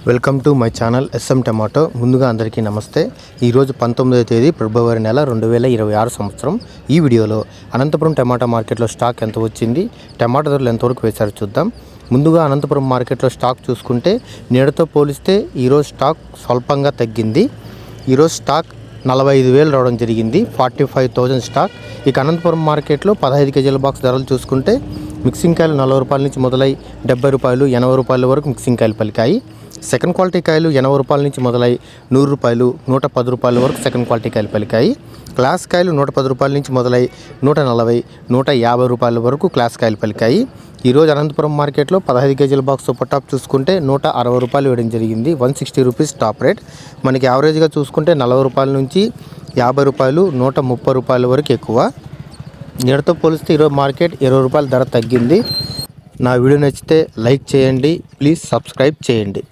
Welcome to my channel S M tomato. ముందుగా అందరికీ నమస్తే. ఈరోజు 19వ తేదీ ఫిబ్రవరి నెల 2026 సంవత్సరం. ఈ వీడియోలో అనంతపురం టమాటా మార్కెట్లో స్టాక్ ఎంత వచ్చింది, టమాటా ధరలు ఎంతవరకు వేశారో చూద్దాం. ముందుగా అనంతపురం మార్కెట్లో స్టాక్ చూసుకుంటే నేడుతో పోలిస్తే ఈరోజు స్టాక్ స్వల్పంగా తగ్గింది. ఈరోజు స్టాక్ 45,000 రావడం జరిగింది, 45,000 స్టాక్. ఇక అనంతపురం మార్కెట్లో 15 కేజీల బాక్స్ ధరలు చూసుకుంటే మిక్సింగ్ కాయలు 40 రూపాయల నుంచి మొదలై 70 రూపాయలు 80 రూపాయల వరకు మిక్సింగ్ కాయలు పలికాయి. సెకండ్ క్వాలిటీ కాయలు 80 రూపాయల నుంచి మొదలై 100 రూపాయలు 110 రూపాయల వరకు సెకండ్ క్వాలిటీ కాయలు పలికాయి. క్లాస్ కాయలు 110 రూపాయల నుంచి మొదలై 140 150 రూపాయల వరకు క్లాస్ కాయలు పలికాయి. ఈరోజు అనంతపురం మార్కెట్లో 15 కేజీల బాక్స్ సూపర్ టాప్ చూసుకుంటే 160 రూపాయలు వేయడం జరిగింది, 160 రూపీస్ టాప్ రేట్. మనకి యావరేజ్గా చూసుకుంటే 40 రూపాయల నుంచి 50 రూపాయలు 130 రూపాయల వరకు ఎక్కువ. నేటితో పోలిస్తే ఈరోజు మార్కెట్ 20 రూపాయల ధర తగ్గింది. నా వీడియో నచ్చితే లైక్ చేయండి, ప్లీజ్ సబ్స్క్రైబ్ చేయండి.